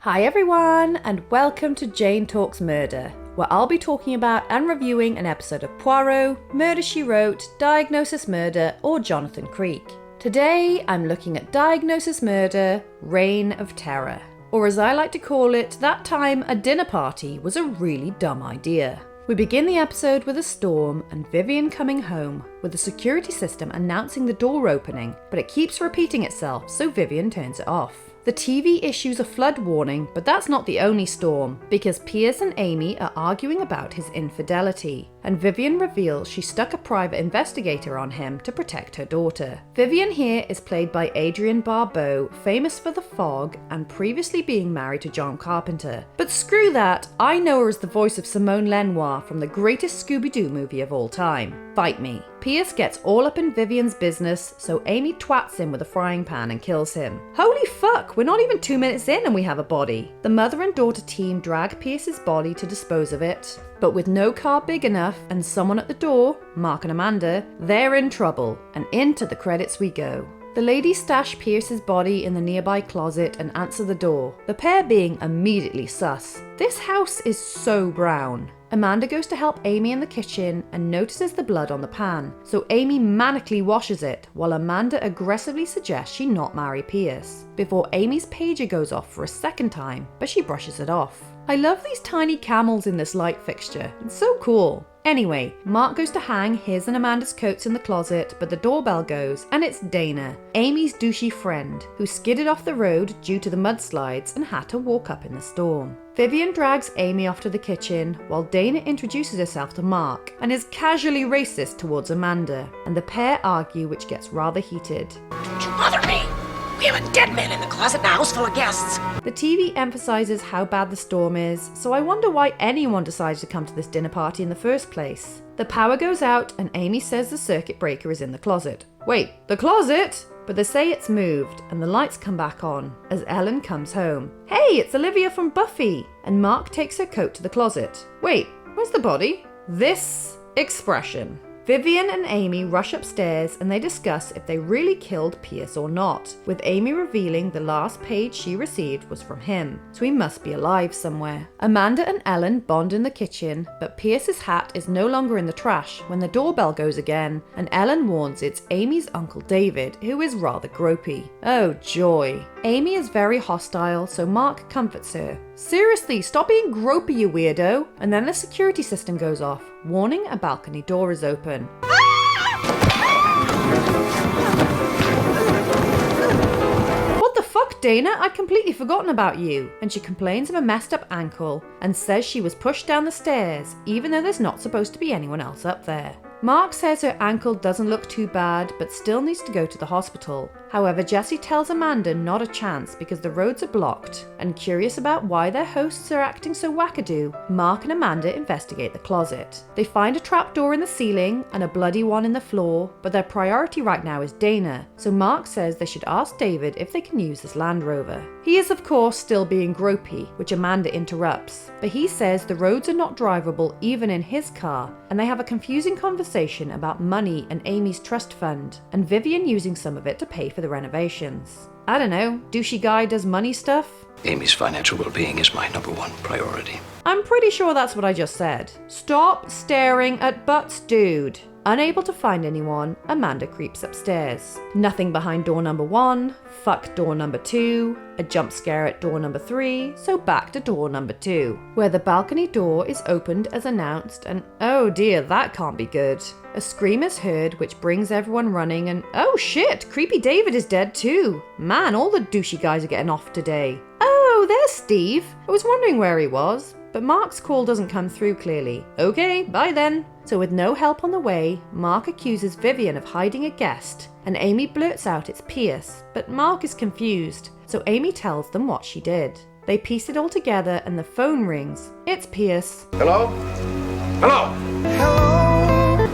Hi everyone, and welcome to Jane Talks Murder, where I'll be talking about and reviewing an episode of Poirot, Murder, She Wrote, Diagnosis Murder, or Jonathan Creek. Today, I'm looking at Diagnosis Murder, Reign of Terror. Or as I like to call it, that time a dinner party was a really dumb idea. We begin the episode with a storm and Vivian coming home, with the security system announcing the door opening, but it keeps repeating itself, so Vivian turns it off. The TV issues a flood warning, but that's not the only storm, because Pierce and Amy are arguing about his infidelity, and Vivian reveals she stuck a private investigator on him to protect her daughter. Vivian here is played by Adrienne Barbeau, famous for The Fog and previously being married to John Carpenter. But screw that, I know her as the voice of Simone Lenoir from the greatest Scooby-Doo movie of all time, Bite Me. Pierce gets all up in Vivian's business, so Amy twats him with a frying pan and kills him. Holy fuck, we're not even 2 minutes in and we have a body. The mother and daughter team drag Pierce's body to dispose of it, but with no car big enough and someone at the door, Mark and Amanda, they're in trouble, and into the credits we go. The ladies stash Pierce's body in the nearby closet and answer the door, the pair being immediately sus. This house is so brown. Amanda goes to help Amy in the kitchen and notices the blood on the pan, so Amy manically washes it while Amanda aggressively suggests she not marry Pierce, before Amy's pager goes off for a second time, but she brushes it off. I love these tiny camels in this light fixture, it's so cool. Anyway, Mark goes to hang his and Amanda's coats in the closet, but the doorbell goes, and it's Dana, Amy's douchey friend, who skidded off the road due to the mudslides and had to walk up in the storm. Vivian drags Amy off to the kitchen, while Dana introduces herself to Mark, and is casually racist towards Amanda, and the pair argue, which gets rather heated. Don't you bother me! We have a dead man in the closet in a house full of guests! The TV emphasises how bad the storm is, so I wonder why anyone decides to come to this dinner party in the first place. The power goes out and Amy says the circuit breaker is in the closet. Wait, the closet? But they say it's moved and the lights come back on as Ellen comes home. Hey, it's Olivia from Buffy! And Mark takes her coat to the closet. Wait, where's the body? This expression. Vivian and Amy rush upstairs and they discuss if they really killed Pierce or not, with Amy revealing the last page she received was from him, so he must be alive somewhere. Amanda and Ellen bond in the kitchen, but Pierce's hat is no longer in the trash when the doorbell goes again, and Ellen warns it's Amy's Uncle David, who is rather gropey. Oh joy. Amy is very hostile, so Mark comforts her. Seriously, stop being gropey, you weirdo! And then the security system goes off, warning a balcony door is open. What the fuck, Dana? I'd completely forgotten about you. And she complains of a messed up ankle and says she was pushed down the stairs, even though there's not supposed to be anyone else up there. Mark says her ankle doesn't look too bad, but still needs to go to the hospital. However, Jesse tells Amanda not a chance because the roads are blocked, and curious about why their hosts are acting so wackadoo, Mark and Amanda investigate the closet. They find a trapdoor in the ceiling and a bloody one in the floor, but their priority right now is Dana, so Mark says they should ask David if they can use his Land Rover. He is of course still being gropey, which Amanda interrupts, but he says the roads are not drivable even in his car, and they have a confusing conversation about money and Amy's trust fund, and Vivian using some of it to pay for the renovations. I don't know, douchey guy does money stuff? Amy's financial well-being is my number one priority. I'm pretty sure that's what I just said. Stop staring at butts, dude. Unable to find anyone, Amanda creeps upstairs. Nothing behind door number 1, fuck door number 2, a jump scare at door number 3, so back to door number 2, where the balcony door is opened as announced and oh dear, that can't be good. A scream is heard which brings everyone running and oh shit, creepy David is dead too. Man, all the douchey guys are getting off today. Oh, there's Steve. I was wondering where he was. But Mark's call doesn't come through clearly. Okay, bye then. So with no help on the way, Mark accuses Vivian of hiding a guest, and Amy blurts out it's Pierce, but Mark is confused, so Amy tells them what she did. They piece it all together and the phone rings. It's Pierce. Hello? Hello? Hello.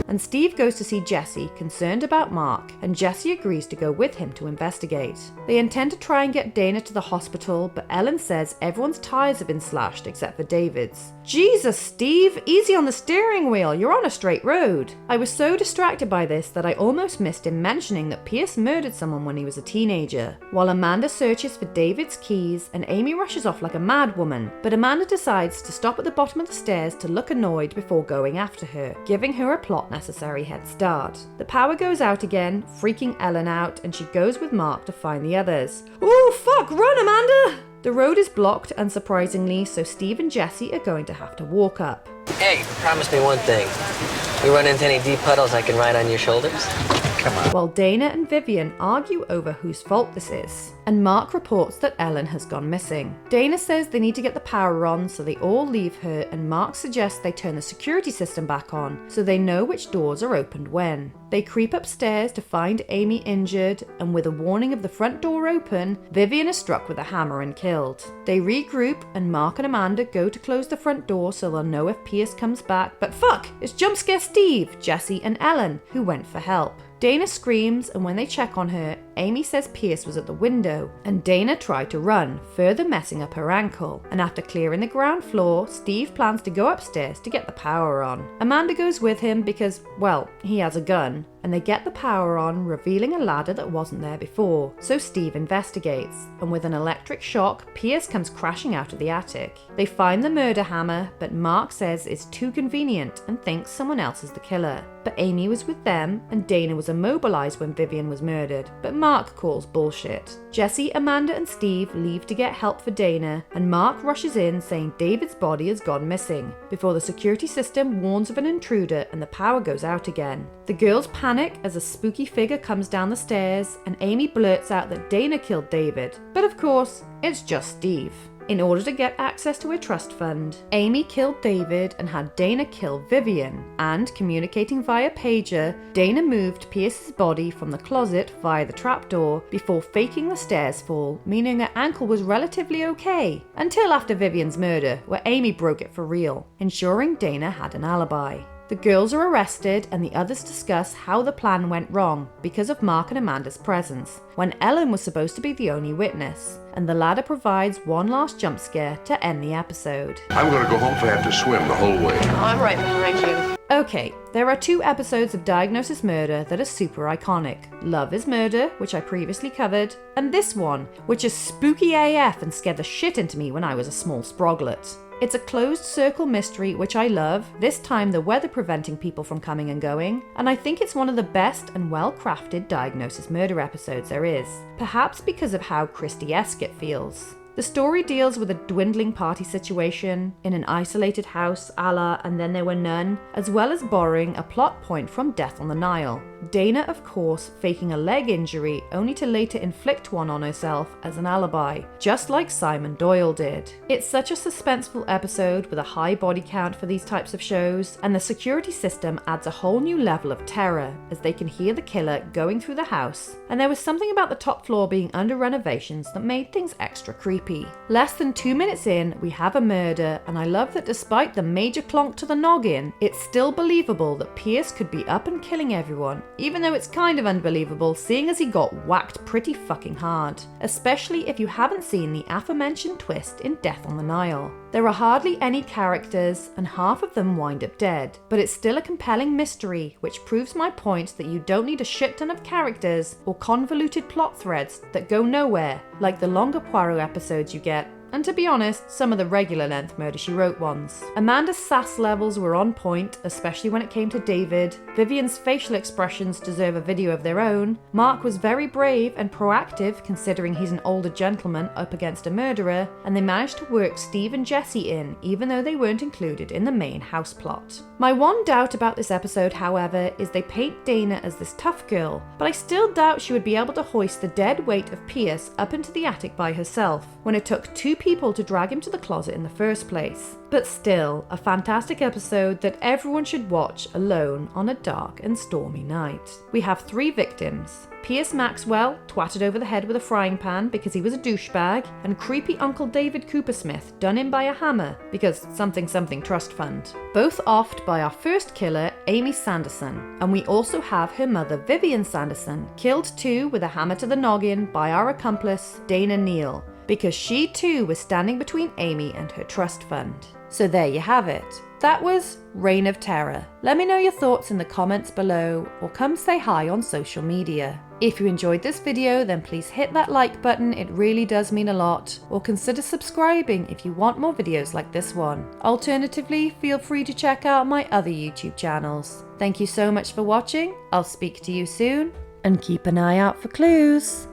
and Steve goes to see Jesse, concerned about Mark, and Jesse agrees to go with him to investigate. They intend to try and get Dana to the hospital, but Ellen says everyone's tires have been slashed except for David's. Jesus, Steve, easy on the steering wheel, you're on a straight road. I was so distracted by this that I almost missed him mentioning that Pierce murdered someone when he was a teenager. While Amanda searches for David's keys and Amy rushes off like a mad woman, but Amanda decides to stop at the bottom of the stairs to look annoyed before going after her, giving her a plot necessary head start. The power goes out again, freaking Ellen out, and she goes with Mark to find the others. Oh fuck, run Amanda! The road is blocked, unsurprisingly, so Steve and Jesse are going to have to walk up. Hey, promise me one thing. We run into any deep puddles, I can ride on your shoulders? Come on. While Dana and Vivian argue over whose fault this is, and Mark reports that Ellen has gone missing. Dana says they need to get the power on, so they all leave her, and Mark suggests they turn the security system back on so they know which doors are opened when. They creep upstairs to find Amy injured, and with a warning of the front door open, Vivian is struck with a hammer and killed. They regroup, and Mark and Amanda go to close the front door so they'll know if Pierce comes back, but fuck! It's jumpscare Steve, Jesse and Ellen, who went for help. Dana screams, and when they check on her, Amy says Pierce was at the window, and Dana tried to run, further messing up her ankle. And after clearing the ground floor, Steve plans to go upstairs to get the power on. Amanda goes with him because, well, he has a gun, and they get the power on, revealing a ladder that wasn't there before. So Steve investigates, and with an electric shock, Pierce comes crashing out of the attic. They find the murder hammer, but Mark says it's too convenient and thinks someone else is the killer. But Amy was with them, and Dana was immobilized when Vivian was murdered, but Mark calls bullshit. Jesse, Amanda and Steve leave to get help for Dana, and Mark rushes in saying David's body has gone missing, before the security system warns of an intruder and the power goes out again. The girls panic as a spooky figure comes down the stairs, and Amy blurts out that Dana killed David, but of course, it's just Steve. In order to get access to a trust fund, Amy killed David and had Dana kill Vivian, and communicating via pager, Dana moved Pierce's body from the closet via the trapdoor before faking the stairs fall, meaning her ankle was relatively okay, until after Vivian's murder, where Amy broke it for real, ensuring Dana had an alibi. The girls are arrested, and the others discuss how the plan went wrong because of Mark and Amanda's presence, when Ellen was supposed to be the only witness, and the ladder provides one last jump scare to end the episode. I'm gonna go home if I have to swim the whole way. Oh, I'm right behind you. Okay, there are 2 episodes of Diagnosis Murder that are super iconic. Love is Murder, which I previously covered, and this one, which is spooky AF and scared the shit into me when I was a small sproglet. It's a closed circle mystery which I love, this time the weather preventing people from coming and going, and I think it's one of the best and well-crafted Diagnosis Murder episodes there is, perhaps because of how Christie-esque it feels. The story deals with a dwindling party situation in an isolated house a la And Then There Were None, as well as borrowing a plot point from Death on the Nile. Dana, of course, faking a leg injury only to later inflict one on herself as an alibi, just like Simon Doyle did. It's such a suspenseful episode with a high body count for these types of shows, and the security system adds a whole new level of terror as they can hear the killer going through the house, and there was something about the top floor being under renovations that made things extra creepy. Less than 2 minutes in, we have a murder, and I love that despite the major clonk to the noggin, it's still believable that Pierce could be up and killing everyone, even though it's kind of unbelievable seeing as he got whacked pretty fucking hard, especially if you haven't seen the aforementioned twist in Death on the Nile. There are hardly any characters, and half of them wind up dead, but it's still a compelling mystery, which proves my point that you don't need a shit ton of characters or convoluted plot threads that go nowhere, like the longer Poirot episodes you get, and to be honest, some of the regular length Murder, She Wrote ones. Amanda's sass levels were on point, especially when it came to David. Vivian's facial expressions deserve a video of their own. Mark was very brave and proactive considering he's an older gentleman up against a murderer, and they managed to work Steve and Jesse in, even though they weren't included in the main house plot. My one doubt about this episode, however, is they paint Dana as this tough girl, but I still doubt she would be able to hoist the dead weight of Pierce up into the attic by herself, when it took 2 people to drag him to the closet in the first place. But still, a fantastic episode that everyone should watch alone on a dark and stormy night. We have 3 victims. Pierce Maxwell, twatted over the head with a frying pan because he was a douchebag, and creepy Uncle David Coopersmith, done in by a hammer because something trust fund. Both offed by our first killer, Amy Sanderson, and we also have her mother, Vivian Sanderson, killed too with a hammer to the noggin by our accomplice, Dana Neal, because she too was standing between Amy and her trust fund. So there you have it. That was Reign of Terror. Let me know your thoughts in the comments below, or come say hi on social media. If you enjoyed this video, then please hit that like button, it really does mean a lot, or consider subscribing if you want more videos like this one. Alternatively, feel free to check out my other YouTube channels. Thank you so much for watching, I'll speak to you soon, and keep an eye out for clues.